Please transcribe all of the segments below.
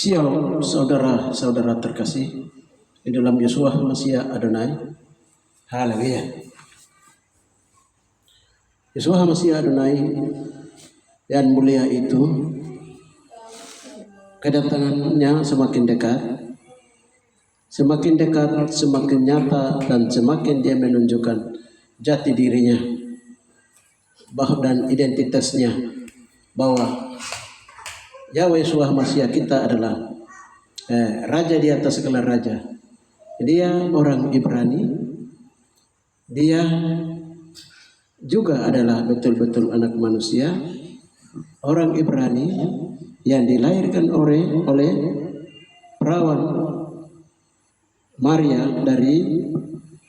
Sial saudara-saudara terkasih di dalam Yeshua Mashiach Adonai. Haleluya. Yeshua Mashiach Adonai yang mulia itu kedatangannya semakin dekat, semakin nyata, dan semakin dia menunjukkan jati dirinya dan identitasnya bahwa Yahweh Yeshua Mashiach kita adalah raja di atas segala raja. Dia orang Ibrani, dia juga adalah betul-betul anak manusia, orang Ibrani yang dilahirkan oleh perawan Maria dari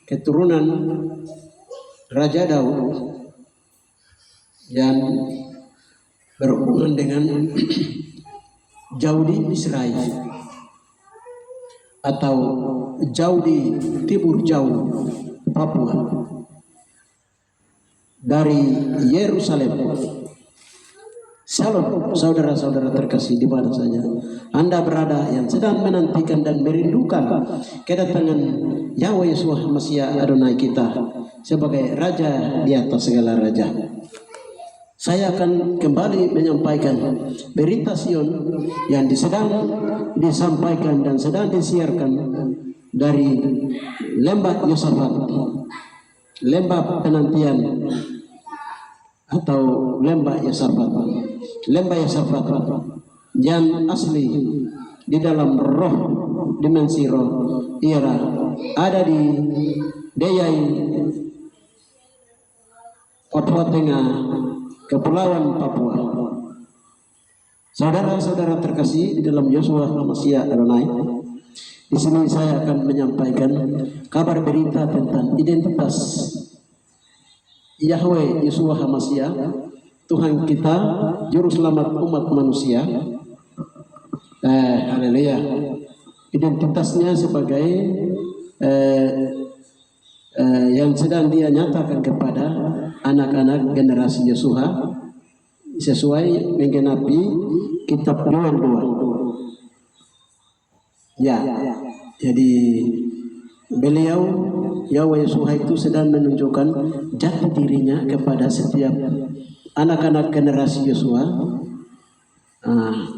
keturunan Raja Daud yang berhubungan dengan jauh di Israel atau jauh di timur jauh Papua dari Yerusalem. Salam saudara-saudara terkasih di mana saja Anda berada yang sedang menantikan dan merindukan kedatangan Yahweh Yeshua Mashiach Adonai kita sebagai raja di atas segala raja. Saya akan kembali menyampaikan berita Sion yang sedang disampaikan dan sedang disiarkan dari lembah Yosafat, lembah penantian atau lembah Yosafat yang asli di dalam roh, dimensi roh, ialah ada di Deyai Papua Tengah, Kepulauan Papua. Saudara-saudara terkasih di dalam Yeshua Mashiach Adonai, di sini saya akan menyampaikan kabar berita tentang identitas Yahweh Yeshua Mashiach, Tuhan kita, Juru Selamat umat manusia. Haleluya. Identitasnya sebagai yang sedang dia nyatakan kepada anak-anak generasi Yeshua sesuai menggenapi kitab Yoel 2. Ya, jadi beliau Yahweh Yeshua itu sedang menunjukkan jati dirinya kepada setiap anak-anak generasi Yeshua.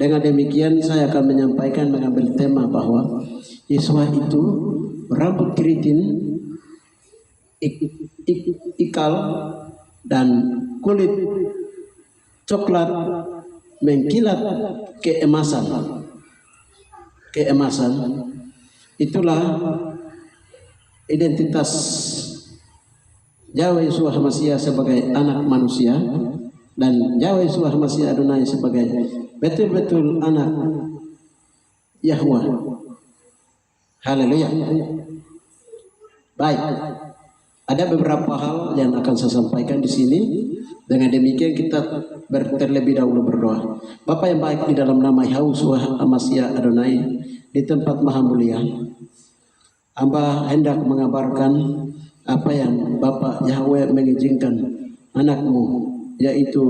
Dengan demikian saya akan mengambil tema bahwa Yeshua itu rambut keriting, ikal dan kulit coklat mengkilat keemasan. Itulah identitas Yahweh Yeshua Mashiach sebagai anak manusia dan Yahweh Yeshua Mashiach Adonai sebagai betul-betul anak Yahweh. Haleluya. Baik. Ada beberapa hal yang akan saya sampaikan di sini. Dengan demikian kita terlebih dahulu berdoa. Bapa yang baik, di dalam nama Yahweh Yeshua Mashiach Adonai di tempat maha mulia, hamba hendak mengabarkan apa yang Bapa Yahweh mengizinkan anakmu, yaitu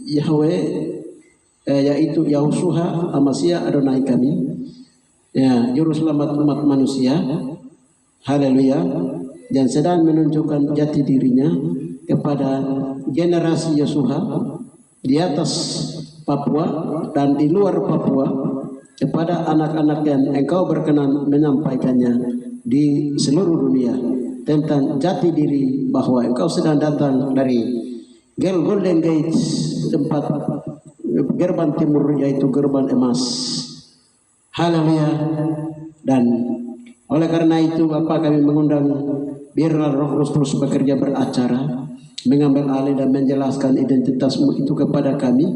Yahweh, yaitu Yeshua Mashiach Adonai kami, ya, Juru Selamat umat manusia. Haleluya. Dan sedang menunjukkan jati dirinya kepada generasi Yeshua di atas Papua dan di luar Papua, kepada anak-anak yang engkau berkenan menyampaikannya di seluruh dunia tentang jati diri bahwa engkau sedang datang dari Golden Gate, tempat gerbang timur, yaitu gerbang emas. Haleluya. Dan oleh karena itu Bapak, kami mengundang biarlah Roh Kudus terus bekerja beracara, mengambil alih dan menjelaskan identitasmu itu kepada kami,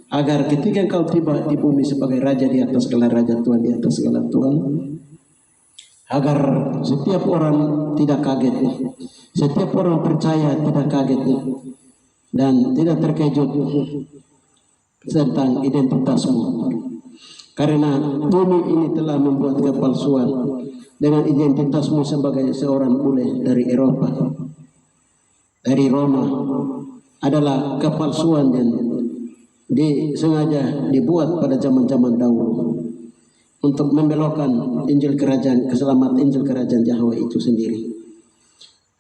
agar ketika engkau tiba di bumi sebagai raja di atas segala raja, Tuhan di atas segala Tuhan, agar setiap orang tidak kaget, setiap orang percaya tidak kaget dan tidak terkejut tentang identitasmu. Karena bumi ini telah membuat kepalsuan dengan identitasmu sebagai seorang bule dari Eropa, dari Roma, adalah kepalsuan yang sengaja dibuat pada zaman-zaman dahulu untuk membelokkan Injil kerajaan Injil kerajaan Yahweh itu sendiri.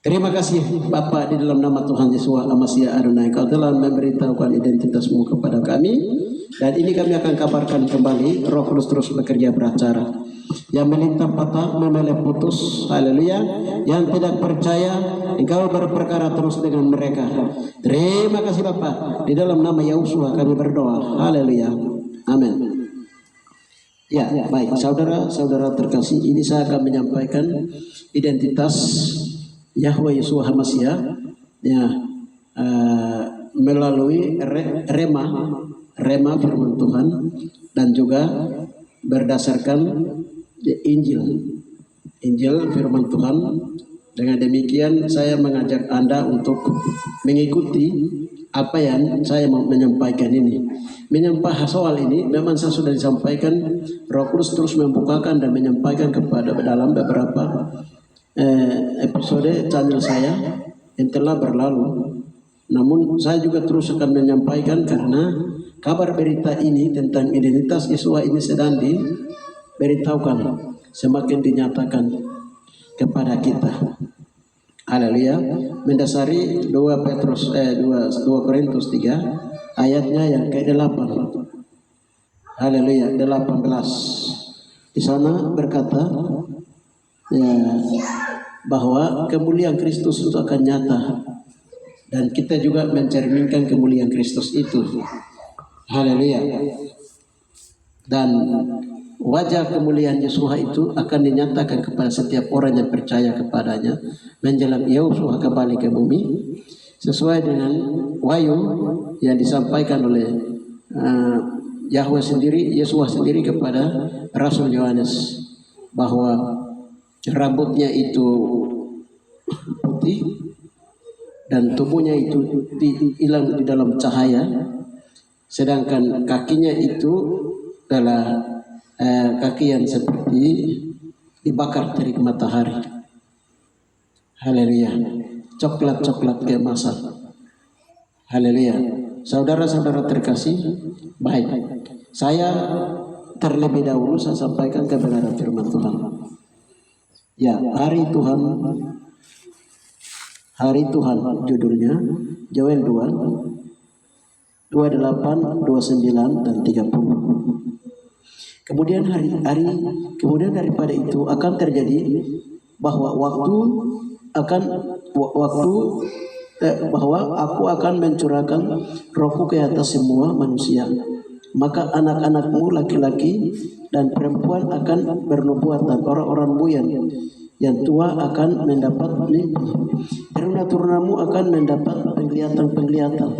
Terima kasih Bapa, di dalam nama Tuhan Yesus Amasia Adonai, Kau telah memberitahukan identitasmu kepada kami, dan ini kami akan kabarkan kembali. Roh Kudus terus bekerja beracara. Yang melintang patah, memelih putus, haleluya. Yang tidak percaya, Engkau berperkara terus dengan mereka. Terima kasih Bapa, di dalam nama Yesus kami berdoa, haleluya, amin. Ya, baik saudara-saudara terkasih, ini saya akan menyampaikan identitas Yahweh Yesus Hamasia ya, melalui rema firman Tuhan, dan juga berdasarkan Injil firman Tuhan. Dengan demikian saya mengajak Anda untuk mengikuti apa yang saya mau menyampaikan ini. Menyampaikan soal ini memang saya sudah disampaikan, Roh Kudus terus membukakan dan menyampaikan kepada dalam beberapa episode channel saya yang telah berlalu. Namun saya juga terus akan menyampaikan karena kabar berita ini tentang identitas Yesus ini sedang diberitahukan, semakin dinyatakan kepada kita. Haleluya. Mendasari 2 Korintus 3 ayatnya yang ke-8. Haleluya, 18. Di sana berkata ya, bahwa kemuliaan Kristus itu akan nyata, dan kita juga mencerminkan kemuliaan Kristus itu. Haleluya. Dan wajah kemuliaan Yesus itu akan dinyatakan kepada setiap orang yang percaya kepadanya menjelang Yesus kembali ke bumi, sesuai dengan wahyu yang disampaikan oleh Yahweh sendiri, Yesus sendiri kepada Rasul Yohanes, bahwa rambutnya itu putih dan tubuhnya itu hilang di dalam cahaya, sedangkan kakinya itu adalah kaki yang seperti dibakar terik matahari. Haleluya. Coklat-coklat keemasan. Haleluya. Saudara-saudara terkasih, baik, saya terlebih dahulu saya sampaikan kebenaran firman Tuhan. Ya, hari Tuhan judulnya Joel 2, 28, 29 dan 30. Kemudian kemudian daripada itu akan terjadi bahwa bahwa aku akan mencurahkan Rohku ke atas semua manusia. Maka anak-anakmu laki-laki dan perempuan akan bernubuatan, orang-orang buyan yang tua akan mendapat mimpi, teruna-turunamu akan mendapat penglihatan-penglihatan.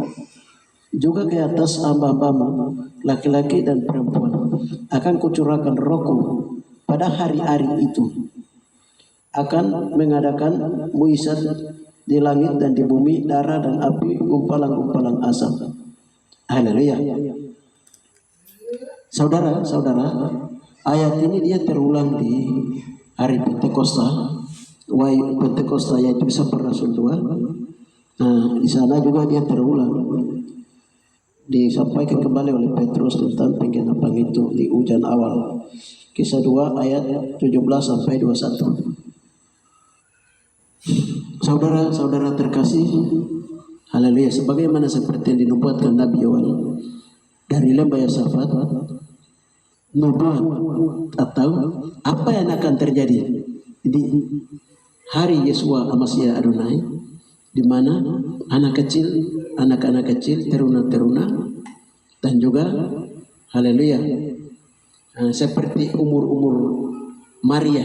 Juga ke atas hamba-hambamu laki-laki dan perempuan akan kucurahkan Rohku pada hari-hari itu. Akan mengadakan mujizat di langit dan di bumi, darah dan api, gumpalan-gumpalan asap. Haleluya. Saudara-saudara, ayat ini dia terulang di hari Pentakosta, Wahyu Pentakosta, yaitu Kisah Para Rasul 2. Nah, di sana juga dia terulang, disampaikan kembali oleh Petrus tentang penggenapan itu di hujan awal. Kisah 2 ayat 17 sampai 21. Saudara-saudara terkasih, haleluya, sebagaimana seperti yang dinubuatkan Nabi Yoel dari lembah Yosafat, nubuat atau apa yang akan terjadi di hari Yeshua Hamasia Adonai, di mana anak-anak kecil, teruna-teruna, dan juga haleluya, seperti umur Maria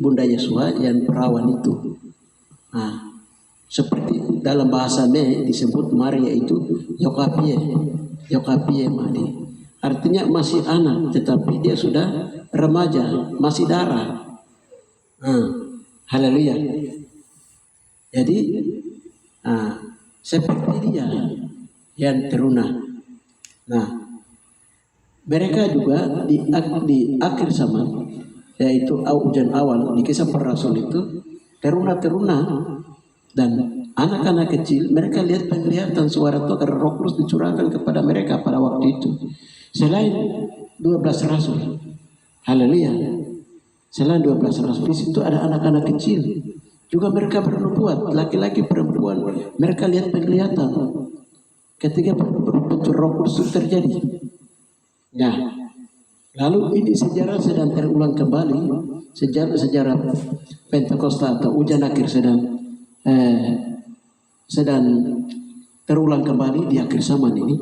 bunda Yeshua yang perawan itu. Seperti dalam bahasa disebut Maria itu Yokapie Madi. Artinya masih anak, tetapi dia sudah remaja, masih darah. Haleluya. Jadi seperti dia yang teruna. Nah, mereka juga di akhir zaman, yaitu hujan awal di Kisah Para Rasul itu, teruna-teruna dan anak-anak kecil, mereka lihat penglihatan suara Tuhan karena Roh Kudus dicurahkan kepada mereka pada waktu itu. Selain 12 rasul, haleluya. Selain 12 rasul, di situ ada anak-anak kecil. Juga mereka bernubuat, laki-laki perempuan, mereka lihat penglihatan ketika pencur Roh Kudus terjadi. Nah, lalu ini sejarah sedang terulang kembali, sejarah Pentakosta atau ujian akhir sedang terulang kembali di akhir zaman ini.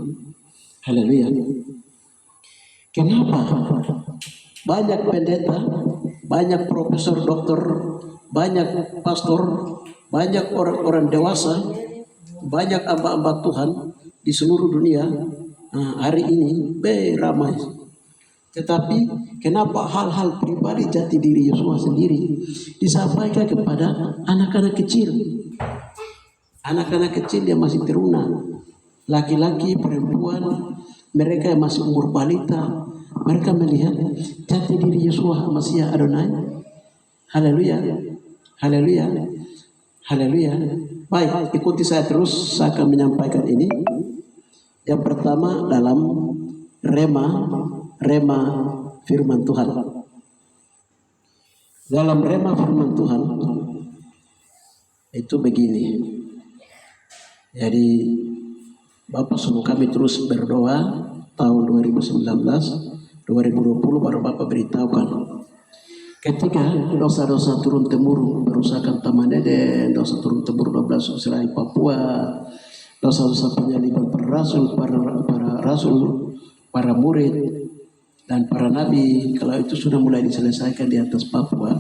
Haleluya. Kenapa? Banyak pendeta, banyak profesor, dokter, banyak pastor, banyak orang-orang dewasa, banyak hamba-hamba Tuhan di seluruh dunia hari ini beramai. Tetapi kenapa hal-hal pribadi jati diri Yosua sendiri disampaikan kepada anak-anak kecil? Anak-anak kecil yang masih teruna, laki-laki, perempuan, mereka yang masih umur balita, mereka melihat jati diri Yosua Masiah Adonai. Haleluya, haleluya, haleluya. Baik, ikuti saya terus, saya akan menyampaikan ini. Yang pertama dalam rema firman Tuhan. Dalam rema firman Tuhan itu begini. Jadi Bapak suruh kami terus berdoa tahun 2019, 2020 baru Bapak beritahukan. Ketika dosa-dosa turun temurun, perusakan Taman Eden, dosa turun temurun 12 Israel Papua, dosa-dosa penyaliban para rasul, para murid, dan para nabi, kalau itu sudah mulai diselesaikan di atas Papua,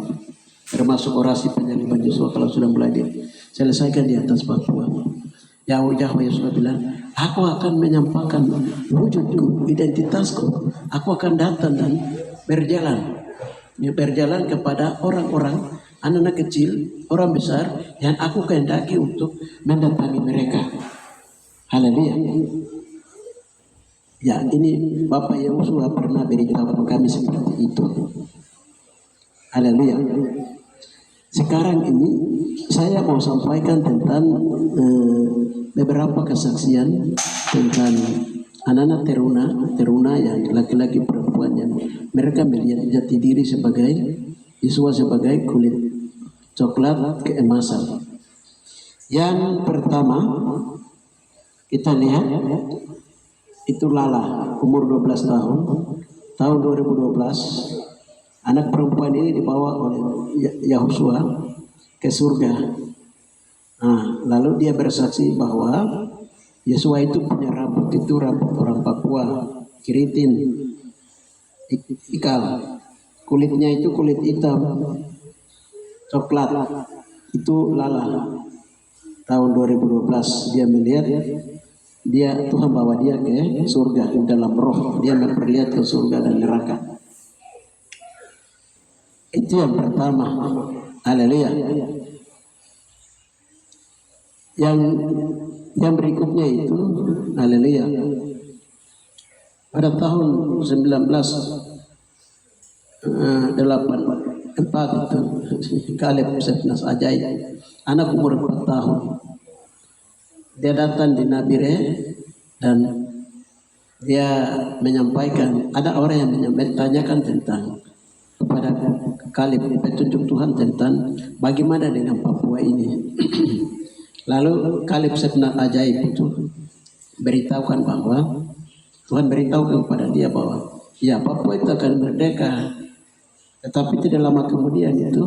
termasuk orasi penyaliban Yosua kalau sudah mulai diselesaikan di atas Papua. Yahweh Yosua bilang, aku akan menyampaikan wujudku, identitasku, aku akan datang dan berjalan kepada orang-orang, anak-anak kecil, orang besar, yang aku kehendaki untuk mendatangi mereka. Haleluya. Ya, ini Bapak Yosua pernah beritahu kami seperti itu. Haleluya. Sekarang ini saya mau sampaikan tentang beberapa kesaksian tentang anak-anak teruna yang laki-laki perempuan yang mereka melihat jati diri sebagai Yosua sebagai kulit coklat keemasan. Yang pertama kita lihat itu Lala, umur 12 tahun 2012. Anak perempuan ini dibawa oleh Yahusua ke surga. Lalu dia bersaksi bahwa Yosua itu punya rambut orang Papua, keriting, ikal. Kulitnya itu kulit hitam, coklat. Itu Lala. Tahun 2012 dia melihat Tuhan bawa dia ke surga dalam roh. Dia memperlihatkan surga dan neraka. Itu yang pertama. Haleluya. Yang berikutnya itu haleluya. Pada tahun 1984 itu Kaleb Sepnas Ajaib, anak umur 4 tahun. Dia datang di Nabire dan dia menyampaikan, ada orang yang menanyakan tentang kepada Kaleb petunjuk Tuhan tentang bagaimana dengan Papua ini. Lalu Kaleb Sepnas Ajaib itu beritahukan bahwa Tuhan beritahukan kepada dia bahwa ya Papua itu akan merdeka, tetapi tidak lama kemudian itu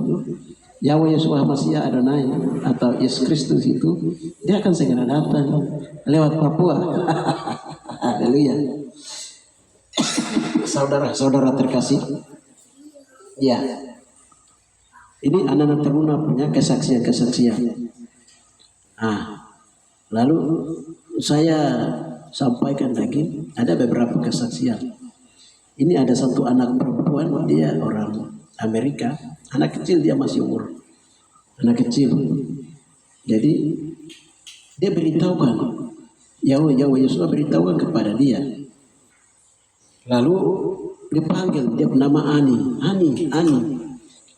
Yahweh Yeshua Masiah Adonai atau Yesus Kristus itu dia akan segera datang lewat Papua. Haleluya. Saudara-saudara terkasih, ya, ini anak-anak teruna punya kesaksian. Lalu saya sampaikan lagi ada beberapa kesaksian. Ini ada satu anak perempuan, dia orang Amerika, anak kecil, dia masih umur anak kecil. Jadi dia beritahukan, Yahweh Yosua beritahukan kepada dia. Lalu dipanggil, dia bernama Ani.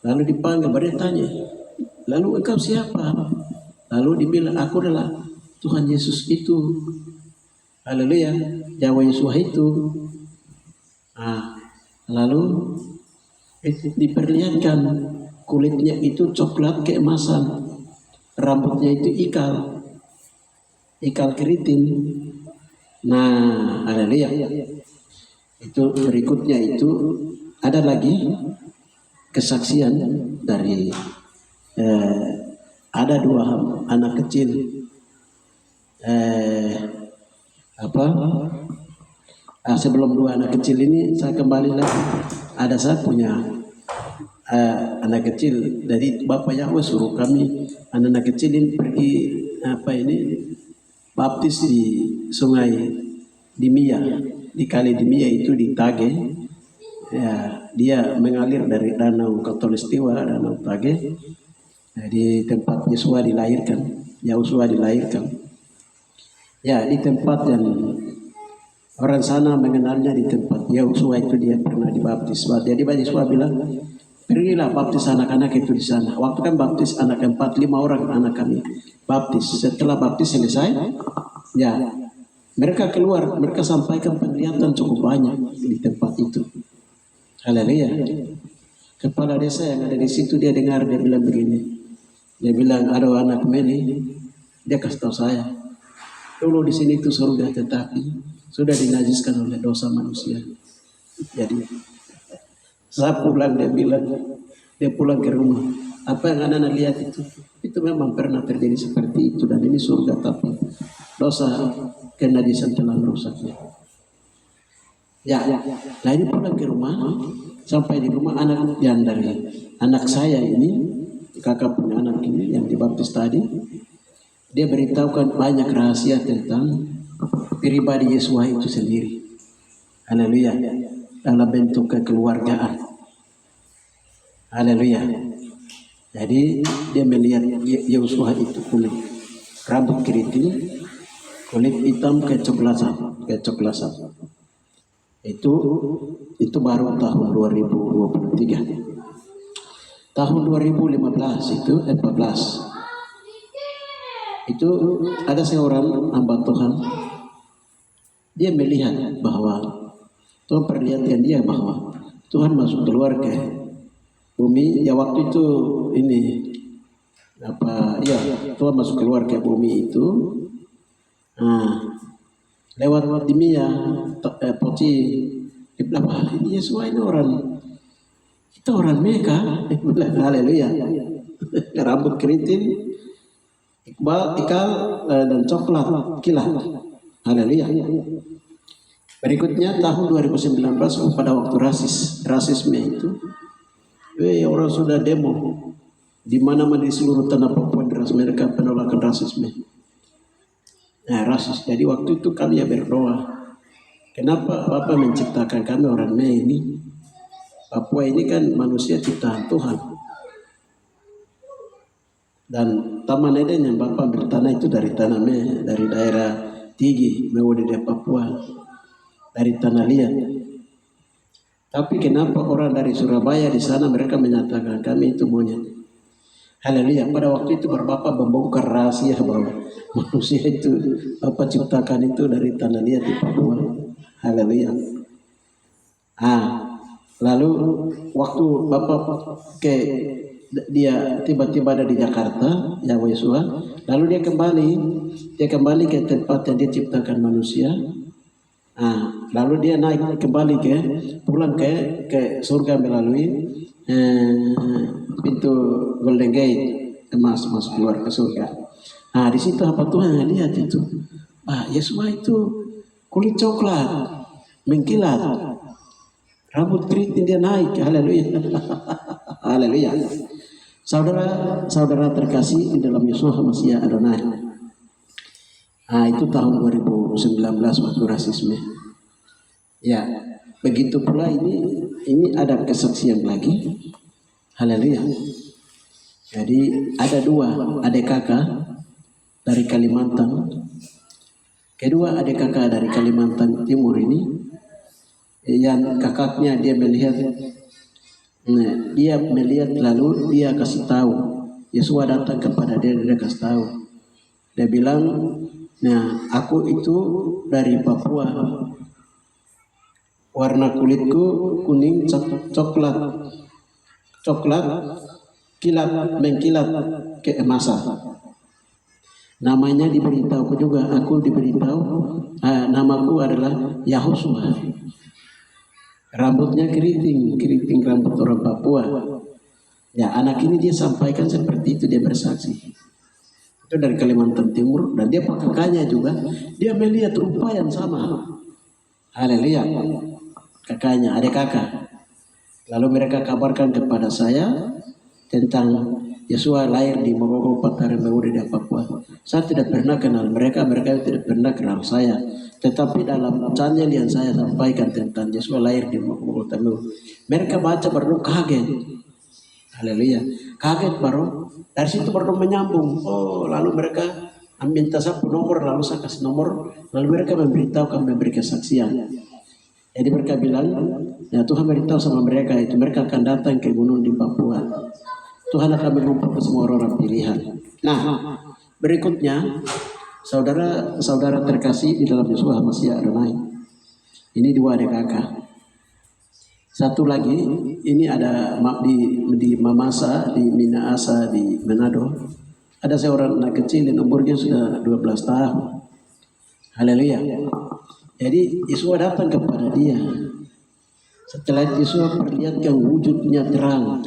Lalu dipanggil, baru dia tanya, lalu engkau siapa? Lalu dibilang, aku adalah Tuhan Yesus itu. Haleluya, Yahweh Yeshua itu. Nah, lalu diperlihatkan kulitnya itu coklat keemasan, rambutnya itu ikal keriting. Nah, haleluya. Itu berikutnya itu ada lagi kesaksian dari ada dua anak kecil sebelum dua anak kecil ini saya kembali lagi, ada saya punya anak kecil dari Bapak Yahweh suruh kami anak kecil ini pergi baptis di sungai Dimia, di kali Dimia itu di Tage. Ya, dia mengalir dari danau Katulistiwa, danau Tage, di tempat Yeshua dilahirkan, Yahusua dilahirkan. Ya, di tempat yang orang sana mengenalnya di tempat Yahusua itu dia pernah dibaptis. Jadi Yeshua bilang, pergilah baptis anak-anak itu di sana. Waktu kan baptis anak 4-5 orang anak kami baptis. Setelah baptis selesai, ya mereka keluar, mereka sampaikan penglihatan cukup banyak di tempat itu. Haleluya. Kepala desa yang ada di situ dia dengar, dia bilang begini. Dia bilang, ada anak Meli, dia kasih tahu saya, dulu di sini itu surga, tetapi sudah dinajiskan oleh dosa manusia. Jadi saya pulang, dia bilang, dia pulang ke rumah. Apa yang anak lihat itu memang pernah terjadi seperti itu, dan ini surga, tapi dosa kenajisan telah merusaknya. Ya, nah ini pulang ke rumah, sampai di rumah anak yang dari anak saya ini, kakak punya anak ini yang dibaptis tadi, dia beritahukan banyak rahasia tentang pribadi Yeshua itu sendiri. Haleluya, dalam bentuk kekeluargaan. Haleluya. Jadi dia melihat Yeshua itu kulit rambut keriting, kulit hitam kecoklatan. Itu baru tahun 2023. Tahun 2015 itu 14. Itu ada seorang hamba Tuhan. Dia melihat bahwa Tuhan perlihatkan dia bahwa Tuhan masuk keluar ke bumi. Ya waktu itu Tuhan masuk keluar ke bumi itu. Nah, lewat Dimia, Poci, di belakang ini Yesus ini kita orang Meka, haleluya. Rambut keriting, ikal dan coklat kilat, haleluya. Berikutnya tahun 2019 pada waktu rasisme itu, orang sudah demo di mana-mana di seluruh tanah Papua, mereka penolakan rasisme. Nah, rasis. Jadi waktu itu kami berdoa, kenapa Bapak menciptakan kami orang Mei ini? Papua ini kan manusia ciptaan Tuhan. Dan Taman Eden yang Bapak bertanah itu dari tanah Mei, dari daerah Tigi, Mewodede Papua, dari tanah liat. Tapi kenapa orang dari Surabaya di sana mereka menyatakan kami itu monyet? Haleluya. Pada waktu itu Bapak membongkar rahasia bahwa manusia itu Bapak ciptakan itu dari tanah liat di Papua. Haleluya. Lalu waktu Bapak dia tiba-tiba ada di Jakarta, Yahweh Yeshua, lalu dia kembali ke tempat yang dia ciptakan manusia. Lalu dia naik kembali pulang ke surga melalui pintu Golden Gate, masuk keluar ke surga. Di situ apa Tuhan lihat itu? Yeshua itu kulit coklat, mengkilat, rambut keriting dia naik. Haleluya. Haleluya. Saudara terkasih di dalam Yeshua Masih Adonai. Itu tahun 2019 waktu rasisme. Ya, begitu pula ini ada kesaksian lagi. Haleluya. Jadi ada dua adik kakak dari Kalimantan. Kedua adik kakak dari Kalimantan Timur ini, yang kakaknya dia melihat lalu dia kasih tahu. Yeshua datang kepada dia kasih tahu, Dia bilang, nah aku itu dari Papua, warna kulitku kuning coklat, coklat kilat mengkilat keemasan. Namanya diberitahu juga, aku diberitahu namaku adalah Yahusua. Rambutnya keriting, keriting rambut orang Papua. Ya, anak ini dia sampaikan seperti itu, dia bersaksi. Itu dari Kalimantan Timur, dan dia kakaknya juga, dia melihat rupa yang sama. Haleluya. Kakaknya, adik kakak. Lalu mereka kabarkan kepada saya tentang Yesua lahir di Morogoro, Patare, Mauri, di Papua. Saya tidak pernah kenal mereka, mereka tidak pernah kenal saya. Tetapi dalam channel yang saya sampaikan tentang Yesua lahir di Morogoro, mereka baca baru kaget. Haleluya, kaget baru. Dari situ baru menyambung. Oh, lalu mereka minta satu nomor, lalu saya kasih nomor, lalu mereka memberitahu kami, memberi kesaksian. Jadi mereka bilang, ya Tuhan beritahu sama mereka itu mereka akan datang ke gunung di Papua. Tuhan akan mengumpulkan semua orang pilihan. Nah, berikutnya saudara-saudara terkasih di dalam Yesua Masya Adonai. Ini dua adik kakak. Satu lagi, ini ada di Mamasa, di Minahasa, di Manado. Ada seorang anak kecil yang umurnya sudah 12 tahun. Haleluya. Jadi Yesua datang kepada dia. Setelah Yesua perlihatkan wujudnya terang.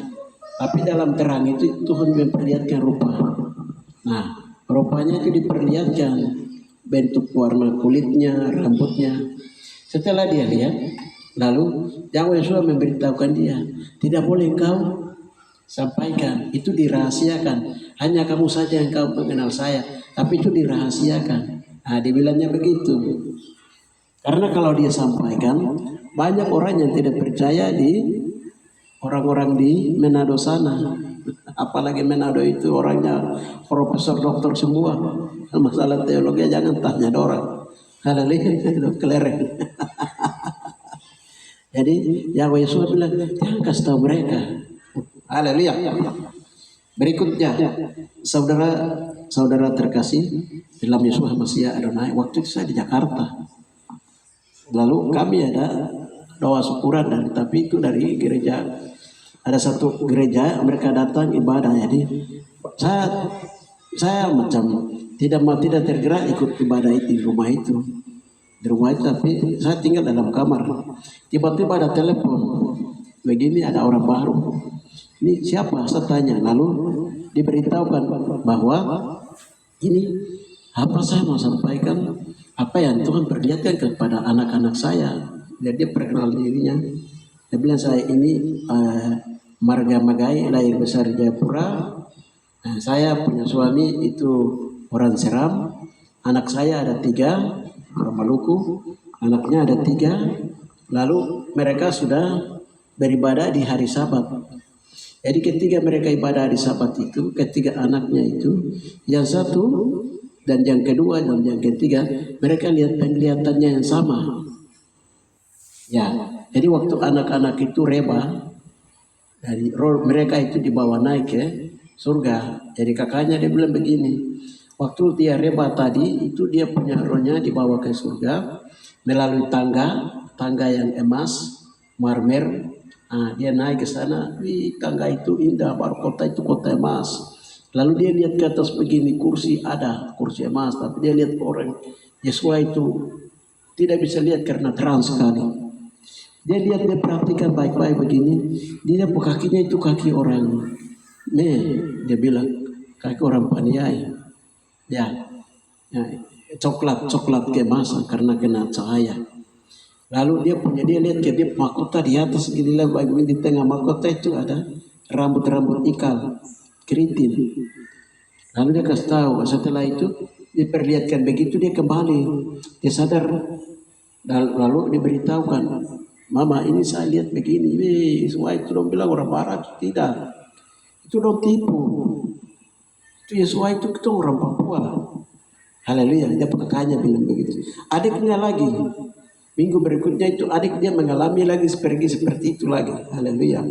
Tapi dalam terang itu Tuhan memperlihatkan rupa. Nah, rupanya itu diperlihatkan bentuk warna kulitnya, rambutnya. Setelah dia lihat, lalu Yesua memberitahukan dia, tidak boleh kau sampaikan, itu dirahasiakan. Hanya kamu saja yang kau mengenal saya, tapi itu dirahasiakan. Nah, dibilangnya begitu. Karena kalau dia sampaikan, banyak orang yang tidak percaya di orang-orang di Manado sana. Apalagi Manado itu orangnya profesor doktor semua. Masalah teologi jangan tanya orang. Haleluya, kelereng. Jadi Yesua bilang, jangan kasih tahu mereka. Haleluya. Berikutnya, saudara terkasih dalam Yesua Masya Adonai, waktu itu saya di Jakarta. Lalu kami ada doa syukuran, dan tapi itu dari gereja, ada satu gereja mereka datang ibadah. Jadi saya macam tidak tergerak ikut ibadah itu di rumah itu, tapi saya tinggal dalam kamar. Tiba-tiba ada telepon begini, ada orang baru. Ini siapa? Saya tanya. Lalu diberitahukan bahwa ini apa saya mau sampaikan, apa yang Tuhan perlihatkan kepada anak-anak saya. Dan dia perkenal dirinya. Dia bilang, saya ini Marga Magai, lahir besar di Jayapura. Saya punya suami itu orang Seram. Anak saya ada 3, orang Maluku. Anaknya ada 3. Lalu mereka sudah beribadah di hari Sabat. Jadi ketika mereka ibadah di Sabat itu, ketiga anaknya itu, yang satu dan yang kedua dan yang ketiga, mereka lihat penglihatannya yang sama. Ya, jadi waktu anak-anak itu reba, dari roh mereka itu dibawa naik ke surga. Jadi kakaknya dia bilang begini, waktu dia reba tadi itu dia punya rohnya dibawa ke surga melalui tangga yang emas, marmer. Dia naik ke sana, tangga itu indah, baru kota itu kota emas. Lalu dia lihat ke atas begini, kursi ada, kursi emas, tapi dia lihat orang Yesua itu tidak bisa lihat karena terang sekali. Dia lihat, dia perhatikan baik-baik begini, dia lihat kakinya itu kaki orang dia bilang kaki orang Paniai. Ya, coklat keemasan karena kena cahaya. Lalu dia lihat ke dia mahkota di atas, gini lah, di tengah mahkota itu ada rambut ikal keriting. Lalu dia kasih tahu. Setelah itu diperlihatkan begitu, dia kembali, dia sadar. Lalu diberitahukan, mama ini saya lihat begini, semua itu dong bilang orang barat. Tidak, itu dong tipu. Itu Yesua itu orang Papua. Haleluya. Dia kakaknya bilang begitu. Adiknya lagi, minggu berikutnya itu adik dia mengalami lagi seperti itu lagi. Haleluya.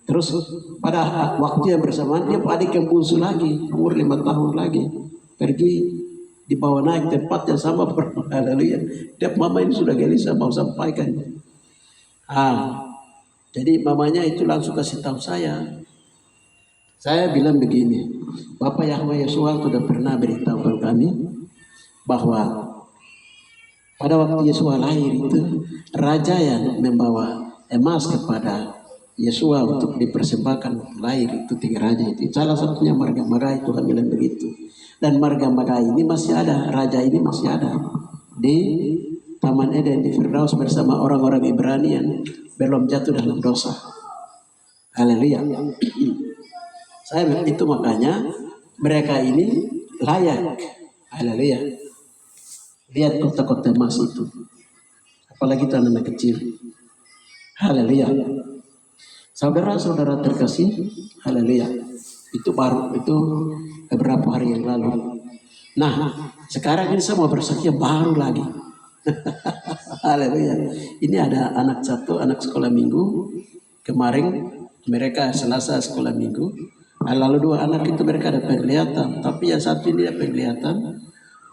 Terus pada waktu yang bersamaan dia adik yang bungsu lagi, umur 5 tahun lagi. pergi dibawa naik tempat yang sama. Haleluya. Dia mama ini sudah gelisah mau sampaikan. Jadi mamanya itu langsung kasih tahu saya. Saya bilang begini, Bapak Yahweh Yesua sudah pernah beritahu kami bahwa pada waktu Yesua lahir itu raja yang membawa emas kepada Yesua untuk dipersembahkan lahir itu tiga raja itu. Salah satunya Marga Magai, Tuhan bilang begitu. Dan Marga Magai ini masih ada, raja ini masih ada di Taman Eden di Firdaus bersama orang-orang Ibrani yang belum jatuh dalam dosa. Haleluya. Saya itu makanya mereka ini layak. Haleluya. Lihat kota-kota emas itu. Apalagi itu anak kecil. Haleluya. Saudara-saudara terkasih, haleluya. Itu baru, itu beberapa hari yang lalu. Nah, sekarang ini saya mau bersaksi baru lagi. Haleluya. Ini ada anak satu, anak sekolah minggu. Kemarin mereka Selasa sekolah minggu. Lalu dua anak itu mereka ada penglihatan, tapi yang satu ini ada penglihatan.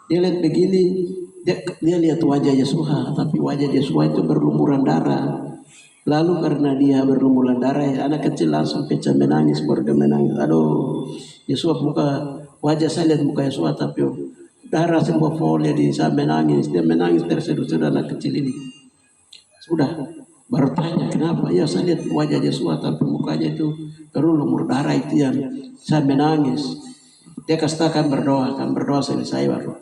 Dia lihat begini, dia lihat wajah Yesua, tapi wajah Yesua itu berlumuran darah. Lalu karena dia berlumuran darah, anak kecil langsung pecah menangis, baru dia menangis. Aduh, Yesua buka wajah saya, lihat muka Yesua, tapi darah semua folia di saya menangis. Dia menangis terseduh-seduh anak kecil ini. Sudah, baru tanya kenapa? Ya saya lihat wajah Yesua, tapi mukanya itu berlumur darah itu yang saya menangis. Dia katakan kan berdoa selesai baru.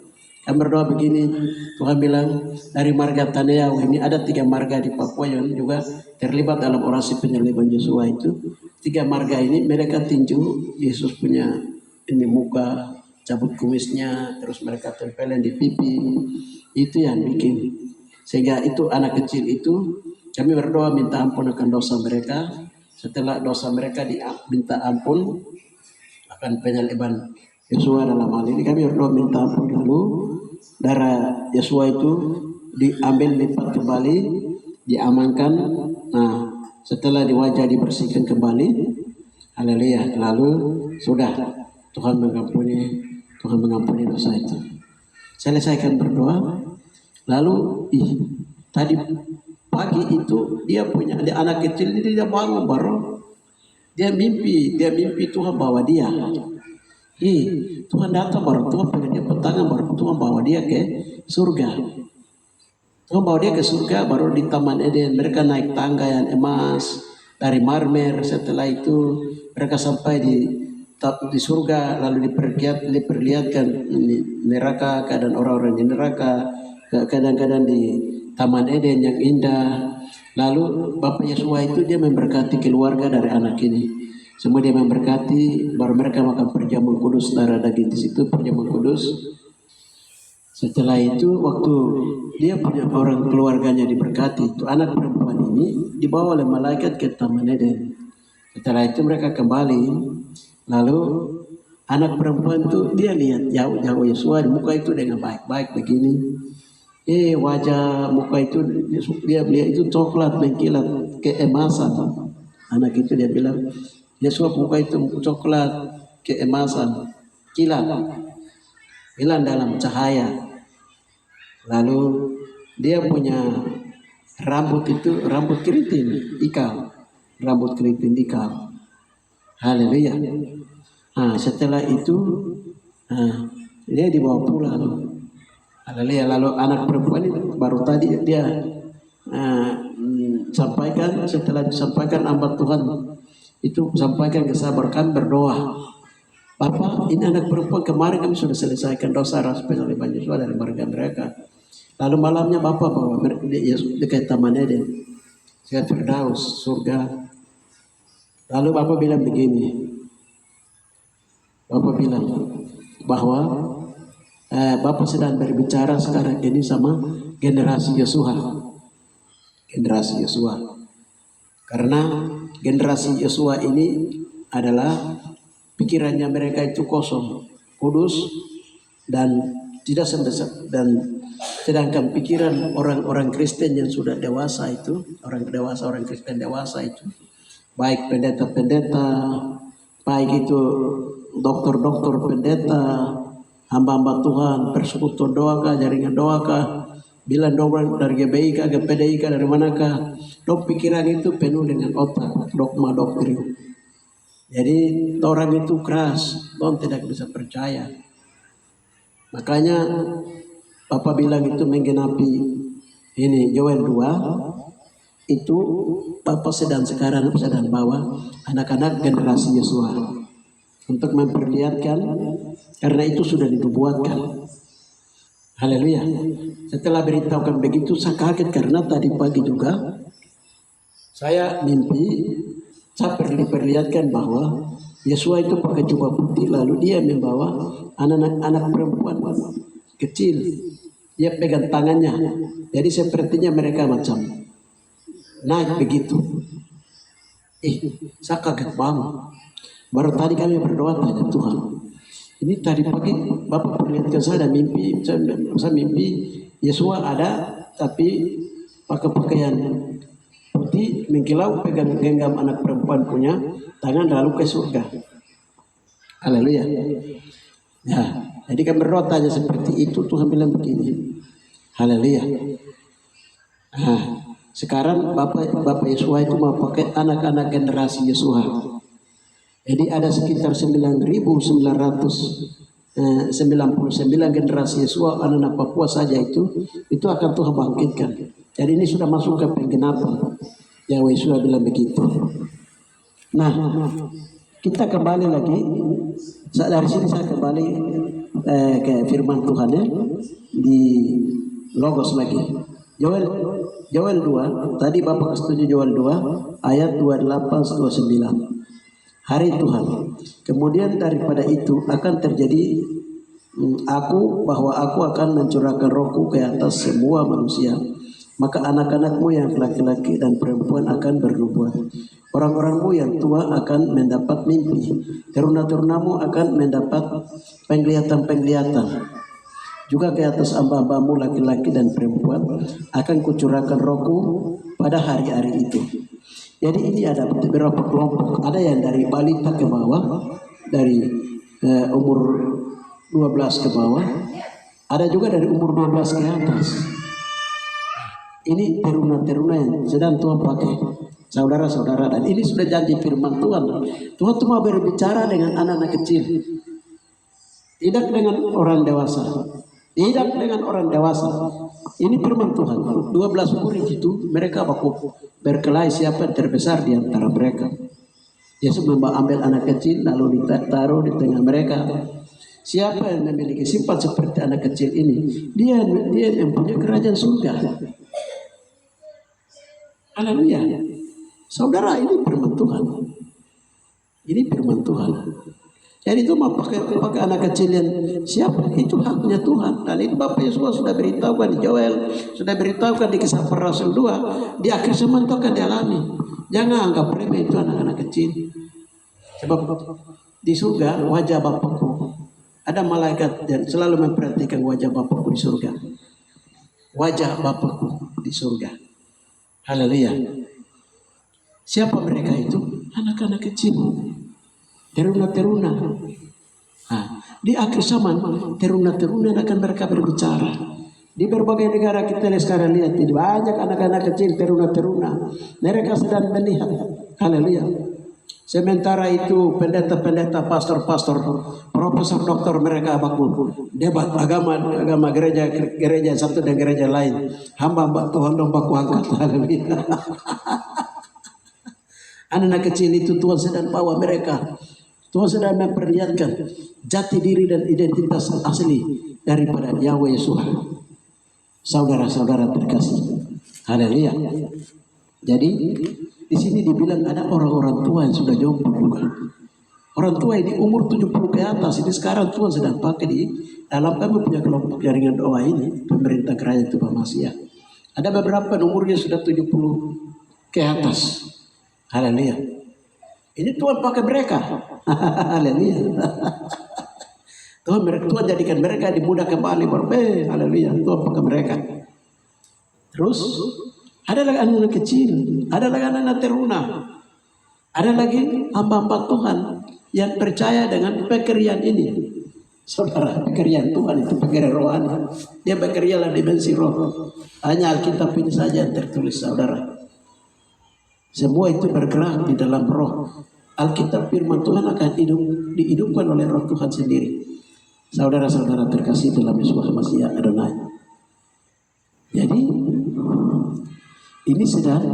Kan berdoa begini, Tuhan bilang dari marga Taneau ini ada 3 marga di Papua yang juga terlibat dalam orasi penyaliban Yesua itu. 3 marga ini mereka tinju Yesus punya ini muka, cabut kumisnya, terus mereka tempelin di pipi. Itu yang bikin. Sehingga itu anak kecil itu kami berdoa minta ampun akan dosa mereka. Setelah dosa mereka diminta ampun akan penyaliban Yesua dalam hal ini kami berdoa minta ampun dulu. Darah Yesua itu diambil lipat kembali, diamankan. Nah, setelah di wajah dibersihkan kembali. Haleluya. Lalu sudah Tuhan mengampuni dosa itu. Selesaikan berdoa. Lalu tadi pagi itu dia anak kecil ini dia bangun baru dia mimpi Tuhan bawa dia. Tuhan datang baru Tuhan pengen dia petangan baru Tuhan bawa dia ke surga. Tuhan bawa dia ke surga baru di Taman Eden mereka naik tangga yang emas dari marmer. Setelah itu mereka sampai di surga lalu diperlihatkan neraka, keadaan orang-orang di neraka, kadang-kadang di Taman Eden yang indah. Lalu Bapak Yesua itu dia memberkati keluarga dari anak ini. Semua dia memberkati, baru mereka makan perjamuan kudus, darah daging di situ perjamuan kudus. Setelah itu waktu dia punya orang keluarganya diberkati, itu anak perempuan ini dibawa oleh malaikat ke Taman Eden. Setelah itu mereka kembali, lalu anak perempuan itu dia lihat jauh-jauh Yesua, muka itu dengan baik-baik begini. Wajah muka itu dia lihat itu coklat mengkilat keemasan. Anak itu dia bilang, Yesua muka itu coklat keemasan, kilat dalam cahaya. Lalu dia punya rambut keriting ikal. Haleluya. Setelah itu dia dibawa pulang. Haleluya. Lalu anak perempuan itu baru tadi dia sampaikan, setelah disampaikan hamba Tuhan itu sampaikan ke saya kami berdoa. Bapak, ini anak perempuan kemarin kami sudah selesaikan dosa ras penyaliban Yesua dari marga mereka. Lalu malamnya Bapak bawa dekat Taman Eden, ke Firdaus, surga. Lalu Bapak bilang begini, Bapak bilang bahwa Bapak sedang berbicara sekarang ini sama generasi Yesua. Karena generasi Yesua ini adalah pikirannya mereka itu kosong, kudus dan tidak sebesar, dan sedangkan pikiran orang-orang Kristen yang sudah dewasa itu, orang Kristen dewasa itu, baik pendeta-pendeta, baik itu dokter-dokter pendeta, hamba-hamba Tuhan, persekutuan doakah, jaringan doakah, bilang doa dari GBI kah, GPDI kah, dari manakah. Dok pikiran itu penuh dengan otak, dogma doktrin. Jadi orang itu keras, orang tidak bisa percaya. Makanya Bapak bilang itu menggenapi ini Yoel 2 itu Bapak sedang bawa anak-anak generasi Yesua untuk memperlihatkan karena itu sudah dinubuatkan. Haleluya. Setelah beritahukan begitu saya kaget karena tadi pagi juga saya mimpi, saya perlihatkan bahwa Yesua itu pakai jubah putih lalu dia membawa anak-anak perempuan kecil. Dia pegang tangannya. Jadi sepertinya mereka macam naik begitu. Saya kaget banget. Baru tadi kami berdoa tanya Tuhan. Ini tadi pagi Bapak perlihatkan saya ada mimpi. Saya mimpi Yesua ada tapi pakai pakaian putih mengkilau pegang genggam anak perempuan punya tangan lalu ke surga. Haleluya. Ya, jadi kami berdoa tanya seperti itu Tuhan bilang begini. Haleluya. Nah, sekarang Bapak Yesua itu mau pakai anak-anak generasi Yesua. Jadi ada sekitar 9.999 generasi Yesua anak-anak Papua saja itu akan Tuhan bangkitkan. Jadi ini sudah masuk ke penggenapan. Yahweh Yesua bilang begitu. Nah, kita kembali lagi. Dari sini saya kembali ke firman Tuhan ya di Logos lagi. Yoel 2, tadi Bapak setuju Yoel 2 ayat 28-29. Hari Tuhan. Kemudian daripada itu akan terjadi bahwa aku akan mencurahkan rohku ke atas semua manusia. Maka anak-anakmu yang laki-laki dan perempuan akan bernubuat. Orang-orangmu yang tua akan mendapat mimpi. Teruna-terunamu akan mendapat penglihatan-penglihatan. Juga ke atas hamba-hambamu laki-laki dan perempuan akan kucurahkan rohku pada hari-hari itu. Jadi ini ada beberapa kelompok. Ada yang dari balita ke bawah, dari umur 12 ke bawah. Ada juga dari umur 12 ke atas. Ini teruna-teruna yang sedang Tuhan pakai. Saudara-saudara, dan ini sudah janji firman Tuhan. Tuhan cuma berbicara dengan anak-anak kecil. Tidak dengan orang dewasa. Tidak dengan orang dewasa. Ini firman Tuhan. 12 murid itu mereka baku berkelahi siapa yang terbesar di antara mereka. Yesus ambil anak kecil lalu ditaruh di tengah mereka. Siapa yang memiliki sifat seperti anak kecil ini, dia yang punya kerajaan surga. Haleluya. Saudara, ini firman Tuhan. Ini firman Tuhan. Jadi itu mau pakai anak kecil yang siapa? Itu haknya Tuhan. Dan itu Bapak Yesus sudah beritahukan di Yoel, sudah beritahukan di Kisah Para Rasul 2. Di akhir zaman itu akan dialami. Jangan anggap remeh itu anak-anak kecil. Sebab di surga wajah Bapakku. Ada malaikat yang selalu memperhatikan wajah Bapakku di surga. Wajah Bapakku di surga. Haleluya. Siapa mereka itu? Anak-anak kecil. Teruna-teruna. Nah, di akhir zaman teruna-teruna akan mereka berbicara. Di berbagai negara kita sekarang lihat banyak anak-anak kecil teruna-teruna. Mereka sedang melihat. Haleluya. Sementara itu pendeta-pendeta, pastor-pastor, profesor, doktor mereka baku debat agama gereja satu dan gereja lain. Hamba-hamba Tuhan dong baku angkat. Haleluya. Anak-anak kecil itu Tuhan sedang bawa mereka. Tuhan sedang memperlihatkan jati diri dan identitas asli daripada Yahweh Yesus. Saudara-saudara terkasih. Haleluya. Jadi di sini dibilang ada orang-orang tua yang sudah jompo juga. Orang tua ini umur 70 ke atas. Ini sekarang Tuhan sedang pakai di dalam kami punya kelompok jaringan doa ini, pemerintah kerajaan Tuhan Masia. Ada beberapa umurnya sudah 70 ke atas. Haleluya. Ini Tuhan pakai mereka. Haleluya. Tuhan jadikan mereka dimudah kembali. Haleluya. Tuhan pakai mereka. Terus ada lagi anak-anak kecil, ada lagi anak-anak teruna, ada lagi hamba-hamba Tuhan yang percaya dengan pekerjaan ini. Saudara, pekerjaan Tuhan itu pekerjaan rohani. Dia bekerja dalam dimensi roh. Hanya Alkitab ini saja yang tertulis, saudara. Semua itu bergerak di dalam roh. Alkitab firman Tuhan akan dihidupkan oleh roh Tuhan sendiri. Saudara-saudara terkasih dalam Yesus Masih Adonai. Jadi ini sedang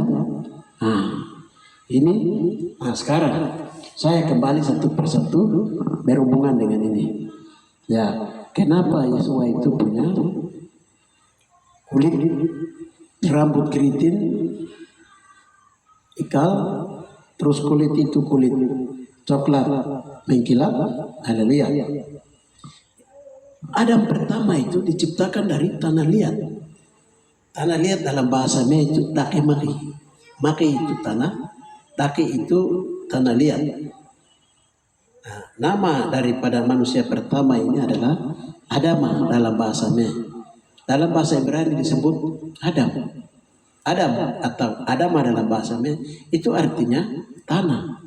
sekarang saya kembali satu persatu berhubungan dengan ini. Ya, kenapa Yesua itu punya kulit rambut keriting ikal, terus kulit itu kulit coklat mengkilap. Haleluya. Adam pertama itu diciptakan dari tanah liat. Tanah liat dalam bahasa Melayu itu dake maki. Maki itu tanah, dake itu tanah liat. Nah, nama daripada manusia pertama ini adalah Adam dalam bahasa Melayu. Dalam bahasa Ibrani disebut Adam. Adam atau Adama dalam bahasa Melayu itu artinya tanah.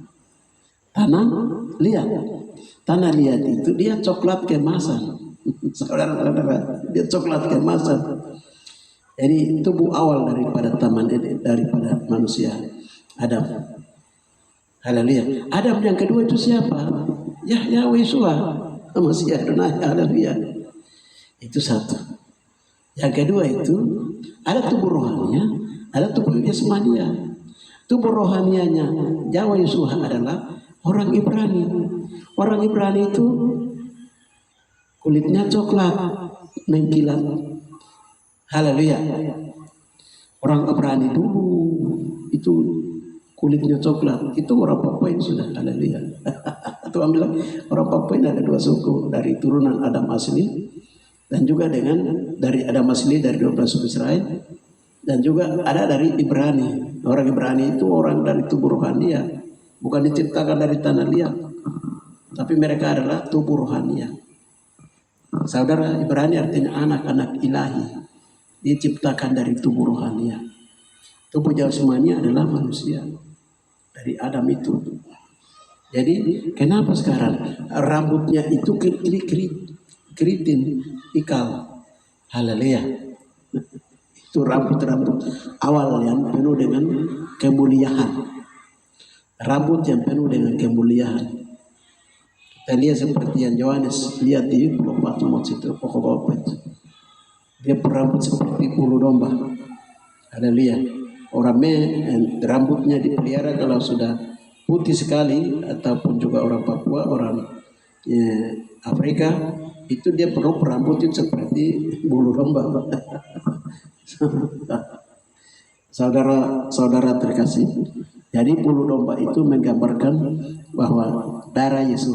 Tanah liat. Tanah liat itu dia coklat keemasan. Saudara-saudara, dia coklat keemasan. Jadi tubuh awal daripada daripada manusia Adam. Haleluya. Adam yang kedua itu siapa? Yahweh Yeshua. Masih Adonai. Haleluya. Itu satu. Yang kedua itu ada tubuh rohaninya, ada tubuh jasmania. Tubuh rohanianya Yahweh Yeshua adalah orang Ibrani. Orang Ibrani itu kulitnya coklat mengkilat. Haleluya. Orang Ibrani dulu itu kulitnya coklat, itu orang Papua ini sudah. Haleluya. Tuhan bilang orang Papua ini ada dua suku, dari turunan Adam asli dan juga dari Adam asli dari 12 suku Israel, dan juga ada dari Ibrani. Orang Ibrani itu orang dari tubuh rohania, bukan diciptakan dari tanah liat, tapi mereka adalah tubuh rohania. Saudara, Ibrani artinya anak-anak ilahi, diciptakan dari tubuh rohania. Tubuh jasmani adalah manusia dari Adam itu. Jadi kenapa sekarang rambutnya itu keriting ikal? Haleluya. Itu rambut-rambut awal yang penuh dengan kemuliaan. Rambut yang penuh dengan kemuliaan. Kita lihat seperti yang Yohanes lihat di Pulau Patmos itu, pokok itu. Dia berambut seperti bulu domba. Haleluya. Orang rambutnya dipelihara kalau sudah putih sekali, ataupun juga orang Papua, orang Afrika, itu dia perlu rambut itu seperti bulu domba. Saudara-saudara terkasih, jadi bulu domba itu menggambarkan bahwa darah Yesus.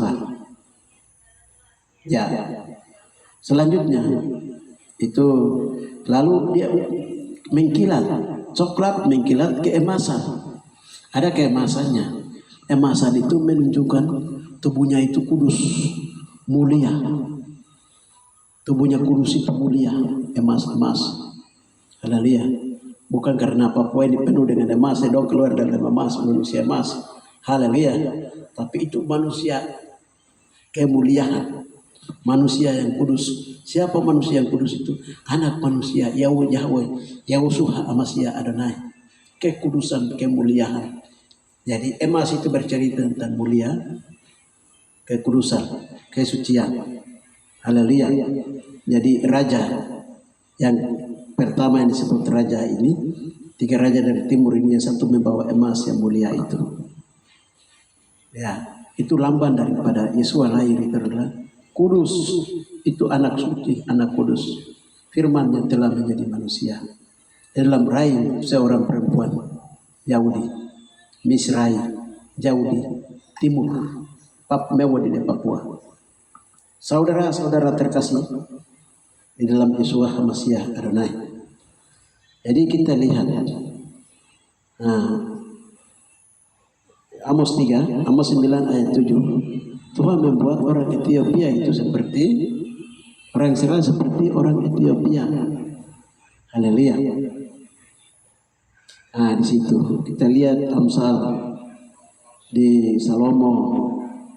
Ya, selanjutnya itu lalu dia mengkilat, coklat mengkilat keemasan. Ada keemasannya. Emasan itu menunjukkan tubuhnya itu kudus, mulia. Tubuhnya kudus itu mulia, emas. Haleluya. Bukan karena Papua ini penuh dengan emas, dong keluar dari emas, manusia emas. Haleluya. Tapi itu manusia kemuliaan. Manusia yang kudus. Siapa manusia yang kudus itu? Anak manusia Yahweh Yahusha Masih Adonai. Kekudusan, kemuliaan. Jadi emas itu bercerita tentang mulia, kekudusan, kesucian. Haleluya. Jadi raja yang pertama yang disebut raja ini, 3 raja dari timur ini, yang satu membawa emas yang mulia itu. Ya, itu lambang daripada Yesus lahir itu adalah kudus. Itu anak suci, anak kudus. Firman yang telah menjadi manusia. Dalam rahim seorang perempuan Yahudi, Misrai, Yahudi, Timur, Papua di Papua. Saudara-saudara terkasih di dalam Yesus Masih Adonai. Jadi kita lihat Amos 3, Amos 9 ayat 7. Tuhan membuat orang Ethiopia itu seperti orang Israel, seperti orang Ethiopia. Haleluya. Di situ kita lihat Amsal di Salomo,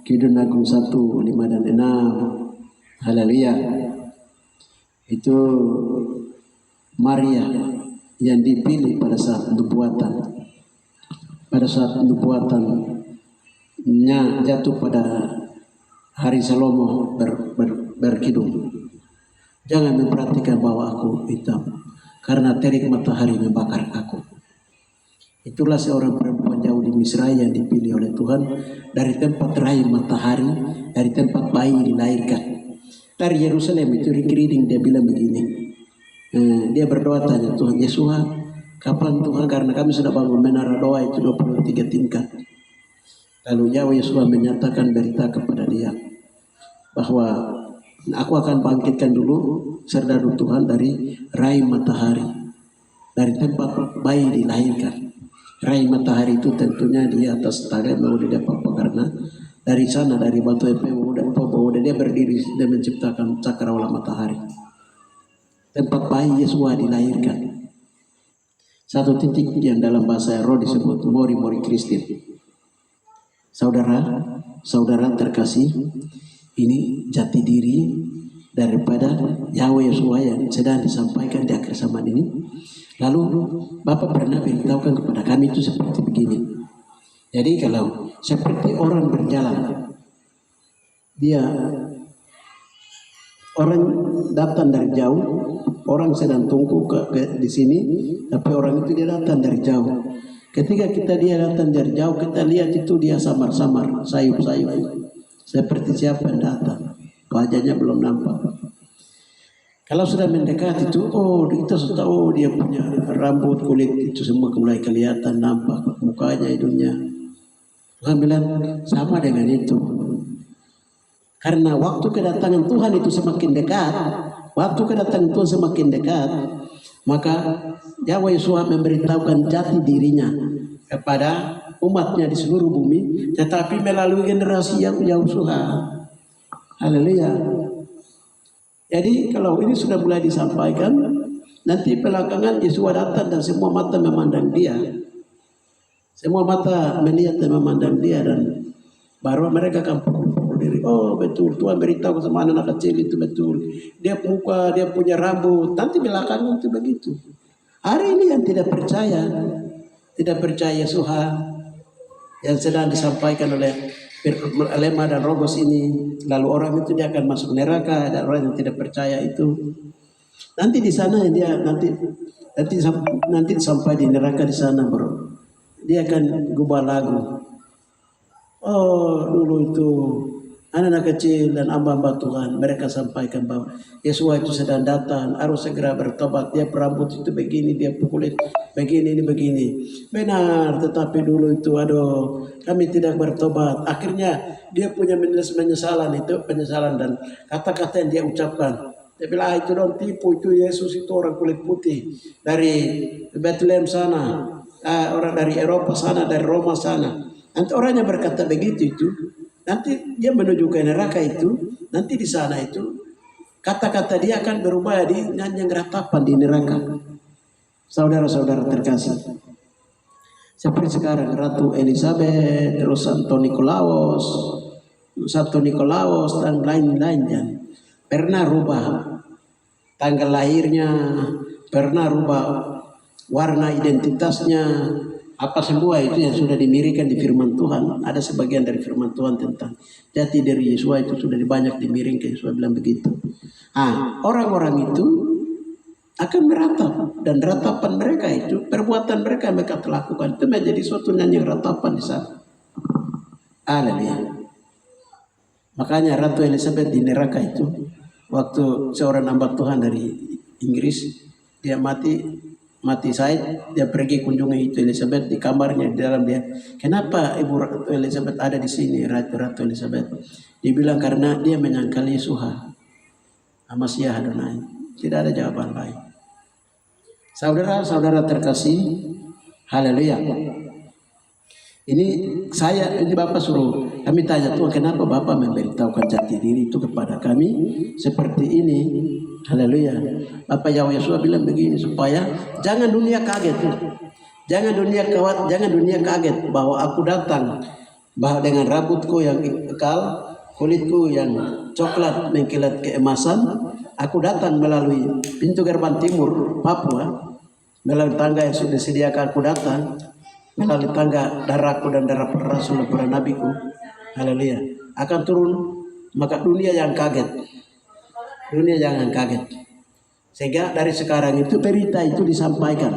Kidung Agung 1, 5 dan 6. Haleluya. Itu Maria yang dipilih pada saat nubuatan. Pada saat nubuatannya jatuh pada hari Salomo berkidung. Jangan memperhatikan bahwa aku hitam, karena terik matahari membakar aku. Itulah seorang perempuan jauh di Misra yang dipilih oleh Tuhan dari tempat rahim matahari, dari tempat bayi dilahirkan. Dari Yerusalem itu reading dia bilang begini. Dia berdoa tanya Tuhan Yesus, kapan Tuhan, karena kami sudah bangun menara doa itu 23 tingkat. Lalu Yahweh Yesus menyatakan berita kepada dia bahwa aku akan bangkitkan dulu serdadu Tuhan dari rahim matahari, dari tempat bayi dilahirkan. Rahim matahari itu tentunya di atas taga mau didapat, karena dari sana, dari batu bahwa dia berdiri dan menciptakan cakrawala matahari. Tempat bayi Yesus dilahirkan. Satu titik yang dalam bahasa roh disebut mori Kristin. Saudara terkasih, ini jati diri daripada Yahweh Yesus yang sedang disampaikan di akhir zaman ini. Lalu Bapak pernah beritahukan kepada kami itu seperti begini. Jadi kalau seperti orang berjalan, orang datang dari jauh, orang sedang tunggu di sini, tapi orang itu dia datang dari jauh. Ketika dia datang dari jauh, kita lihat itu dia samar-samar, sayup-sayup, seperti siapa yang datang, wajahnya belum nampak. Kalau sudah mendekat itu, kita sudah tahu dia punya rambut, kulit itu semua mulai kelihatan, nampak mukanya, hidungnya. Tuhan bilang sama dengan itu. Karena waktu kedatangan Tuhan itu semakin dekat, maka Yahweh Yesus memberitahukan jati dirinya kepada umatnya di seluruh bumi, tetapi melalui generasi yang jauh. Haleluya. Jadi kalau ini sudah mulai disampaikan, nanti belakangan Yesus datang dan semua mata memandang dia. Semua mata melihat dan memandang dia, dan baru mereka akan pukul diri. Oh betul, Tuhan beritahu sama anak kecil itu betul. Dia muka, dia punya rambut. Nanti belakangan itu begitu. Hari ini yang tidak percaya Yesus yang sedang disampaikan oleh Lema dan Rogos ini, lalu orang itu dia akan masuk neraka, dan orang yang tidak percaya itu nanti di sana dia nanti sampai di neraka di sana, bro. Dia akan gubah lagu. Oh dulu itu anak-anak kecil dan hamba-hamba Tuhan, mereka sampaikan bahwa Yesus itu sedang datang, harus segera bertobat. Dia rambut itu begini, dia kulit begini, ini begini. Benar, tetapi dulu itu kami tidak bertobat. Akhirnya dia punya penyesalan dan kata-kata yang dia ucapkan. Dia bilang itu dong tipu, itu Yesus itu orang kulit putih dari Bethlehem sana, orang dari Eropa sana, dari Roma sana. Nanti orangnya berkata begitu itu, nanti dia menuju ke neraka itu, nanti di sana itu kata-kata dia akan berubah di nyanyian ratapan di neraka. Saudara-saudara terkasih, seperti sekarang Ratu Elizabeth, terus Santo Nikolaus dan lain-lainnya pernah rubah tanggal lahirnya, pernah rubah warna identitasnya. Apa semua itu yang sudah dimirikan di firman Tuhan. Ada sebagian dari firman Tuhan tentang jati diri Yesus itu sudah banyak dimiringkan. Yesus bilang begitu. Orang-orang itu akan meratap, dan ratapan mereka itu, perbuatan mereka yang mereka lakukan itu menjadi suatu nyanyi ratapan di sana. Haleluya. Makanya Ratu Elizabeth di neraka itu, waktu seorang hamba Tuhan dari Inggris, dia mati Said, dia pergi kunjungi itu Elizabeth di kamarnya, di dalam dia. Kenapa Ibu Ratu Elizabeth ada di sini, Ratu Elizabeth? Dia bilang karena dia menyangkal Yesus, Masiah Adonai. Tidak ada jawaban lain. Saudara-saudara terkasih, haleluya. Ini Bapak suruh kami tanya Tuhan, kenapa Bapak memberitahukan jati diri itu kepada kami seperti ini? Haleluya. Bapak Yahweh Yesus bilang begini, supaya jangan dunia kaget. Jangan dunia kaget bahwa aku datang bahwa dengan rambutku yang kekal, kulitku yang coklat mengkilat keemasan. Aku datang melalui pintu gerbang timur Papua, melalui tangga yang sudah disediakan. Aku datang melalui tangga darahku dan darah para rasul dan para nabiku. Haleluya. Akan turun, maka dunia yang kaget. Dunia jangan kaget. Sehingga dari sekarang itu berita itu disampaikan.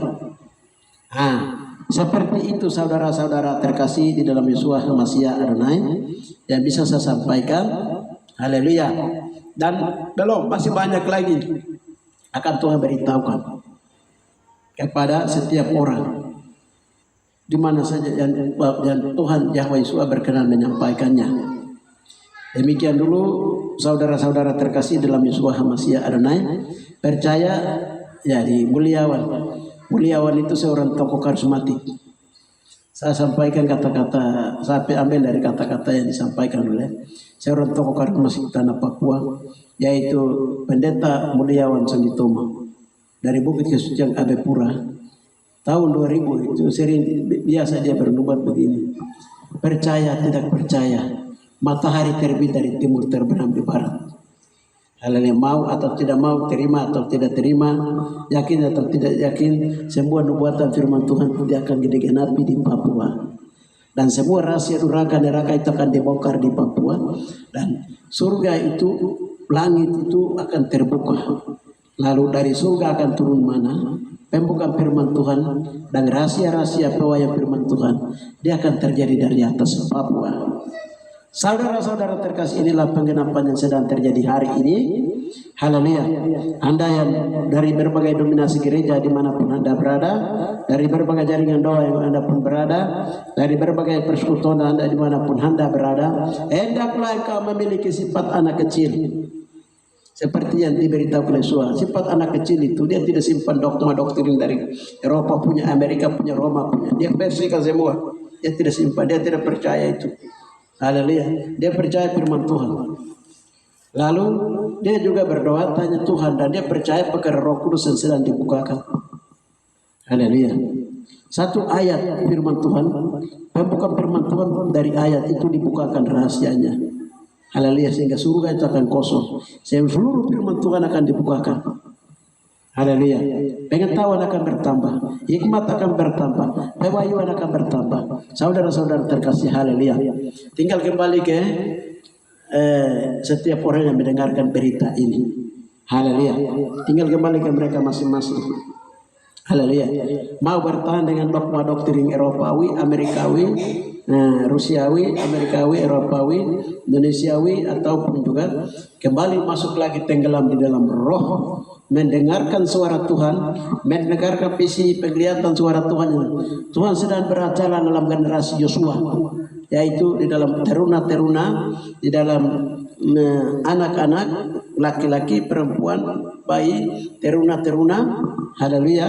Seperti itu saudara-saudara terkasih di dalam Yeshua HaMashiach Adonai yang bisa saya sampaikan. Haleluya. Dan belum, masih banyak lagi akan Tuhan beritahukan kepada setiap orang di mana saja yang Tuhan Yahweh Yeshua berkenan menyampaikannya. Demikian dulu saudara-saudara terkasih dalam Yeshua HaMashiach Adonai. Percaya ya di Muliawan. Muliawan itu seorang tokoh karismatik. Saya sampaikan kata-kata, saya ambil dari kata-kata yang disampaikan oleh seorang tokoh karismatik tanah Papua, yaitu Pendeta Muliawan Sanditomo dari Bukit Kesucian Abepura. Tahun 2000 itu sering biasa dia bernubuat begini. Percaya tidak percaya, matahari terbit dari timur terbenam di barat. Hal-hal yang mau atau tidak mau, terima atau tidak terima, yakin atau tidak yakin, semua nubuatan firman Tuhan itu akan digenapi di Papua. Dan semua rahasia neraka itu akan dibongkar di Papua. Dan surga itu, langit itu akan terbuka. Lalu dari surga akan turun mana? Pembukaan firman Tuhan dan rahasia-rahasia pewahyuan firman Tuhan. Dia akan terjadi dari atas Papua. Saudara-saudara terkasih, inilah penggenapan yang sedang terjadi hari ini. Haleluya. Anda yang dari berbagai dominasi gereja dimanapun Anda berada, dari berbagai jaringan doa yang Anda pun berada, dari berbagai persekutuan Anda dimanapun Anda berada, hendaklah engkau memiliki sifat anak kecil. Seperti yang diberitahu oleh Yeshua, sifat anak kecil itu dia tidak simpan dogma doktrin dari Eropa punya, Amerika punya, Roma punya. Dia bersihkan semua. Dia tidak simpan, dia tidak percaya itu. Haleluya. Dia percaya firman Tuhan. Lalu dia juga berdoa tanya Tuhan, dan dia percaya perkara Roh Kudus yang sedang dibukakan. Haleluya. Satu ayat firman Tuhan, pembukaan firman Tuhan dari ayat itu dibukakan rahasianya. Haleluya, sehingga surga itu akan kosong. Sehingga seluruh firman Tuhan akan dibukakan. Haleluya. Pengetahuan akan bertambah, hikmat akan bertambah, pewahyuan akan bertambah. Saudara-saudara terkasih, haleluya. Tinggal kembali ke setiap orang yang mendengarkan berita ini. Haleluya. Tinggal kembali ke mereka masing-masing. Haleluya. Mau bertahan dengan dogma doktrin Eropawi, Amerikawi, Rusiawi, Amerikawi, Eropawi, Indonesiawi, ataupun juga kembali masuk lagi tenggelam di dalam roh, mendengarkan suara Tuhan, mendengarkan visi penglihatan suara Tuhan. Tuhan sedang berjalan dalam generasi Yosua, yaitu di dalam teruna-teruna, di dalam anak-anak, laki-laki, perempuan, bayi, teruna-teruna, haleluya,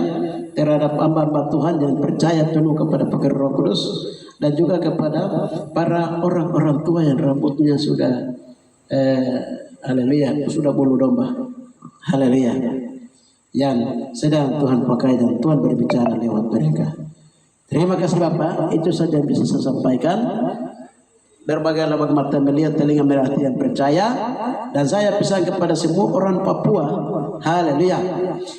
terhadap hamba-hamba Tuhan yang percaya penuh kepada pekerjaan Roh Kudus, dan juga kepada para orang-orang tua yang rambutnya sudah haleluya, sudah bulu domba. Haleluya. Yang sedang Tuhan pakai dan Tuhan berbicara lewat mereka. Terima kasih Bapak, itu saja yang bisa saya sampaikan. Berbagai labak mata melihat, telinga merahati yang percaya. Dan saya pesan kepada semua orang Papua, haleluya,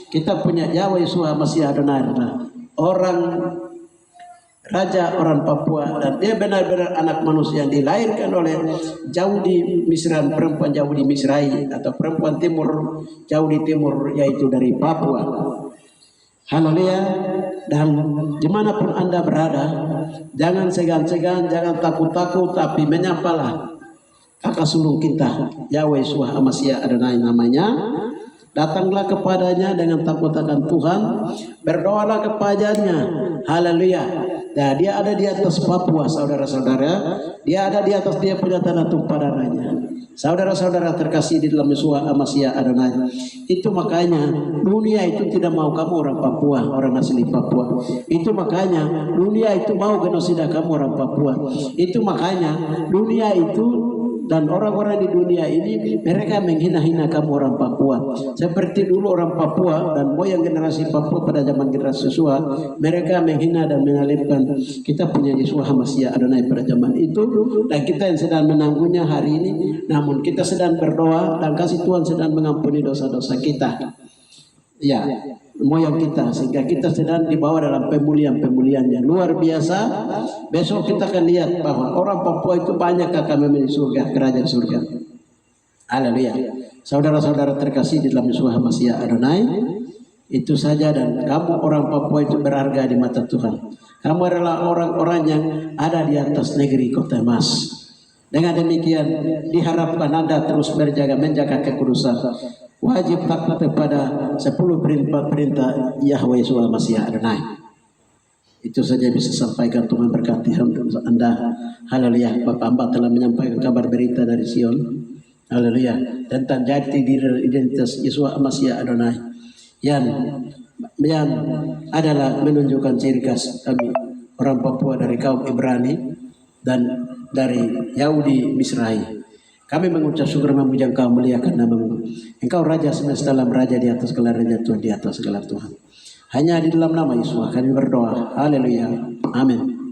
kita punya Yahweh Yeshua HaMashiach Adonai, orang Raja orang Papua, dan dia benar-benar anak manusia yang dilahirkan oleh Yahudi Misran, perempuan Yahudi Misrai atau perempuan timur, Yahudi timur, yaitu dari Papua. Haleluya. Dan dimanapun Anda berada, jangan segan-segan, jangan takut-takut, tapi menyapalah kakak sulung kita, Yahweh Yeshua HaMashiach Adonai namanya. Datanglah kepadanya dengan takut akan Tuhan, berdoalah kepadanya. Haleluya. Nah, dia ada di atas Papua, saudara-saudara. Dia ada di atas, dia punya tanah tumpah darahnya. Saudara-saudara terkasih di dalam Yeshua HaMashiach Adonai. Itu makanya dunia itu tidak mau kamu orang Papua, orang asli Papua. Itu makanya dunia itu mau genosida kamu orang Papua. Itu makanya dunia itu dan orang-orang di dunia ini mereka menghina-hina kamu orang Papua. Seperti dulu orang Papua dan moyang generasi Papua pada zaman generasi Yosua, mereka menghina dan mengalipkan kita punya Yeshua HaMashiach Adonai pada zaman itu, dan kita yang sedang menanggungnya hari ini. Namun kita sedang berdoa dan kasih Tuhan sedang mengampuni dosa-dosa kita. Ya, moyang kita, sehingga kita sedang dibawa dalam pemulihan-pemulihan yang luar biasa. Besok kita akan lihat bahwa orang Papua itu banyak akan memiliki surga, kerajaan surga. Haleluya. Saudara-saudara terkasih di dalam Yeshua HaMashiach Adonai, itu saja, dan kamu orang Papua itu berharga di mata Tuhan. Kamu adalah orang-orang yang ada di atas negeri kota emas. Dengan demikian diharapkan Anda terus menjaga kekudusan. Wajib taat kepada 10 perintah Yahweh Yeshua HaMashiach Adonai. Itu saja bisa sampaikan. Tuhan berkati Anda. Haleluya. Bapak hamba telah menyampaikan kabar berita dari Sion. Haleluya. Tentang jati diri identitas Yeshua HaMashiach Adonai yang adalah menunjukkan ciri khas kami orang Papua dari kaum Ibrani dan dari Yahudi Misrai. Kami mengucap syukur memuja Engkau, muliakan nama-Mu. Engkau Raja semesta alam, Raja di atas segala raja, Tuhan di atas segala Tuhan. Hanya di dalam nama Yesus kami berdoa. Haleluya. Amin.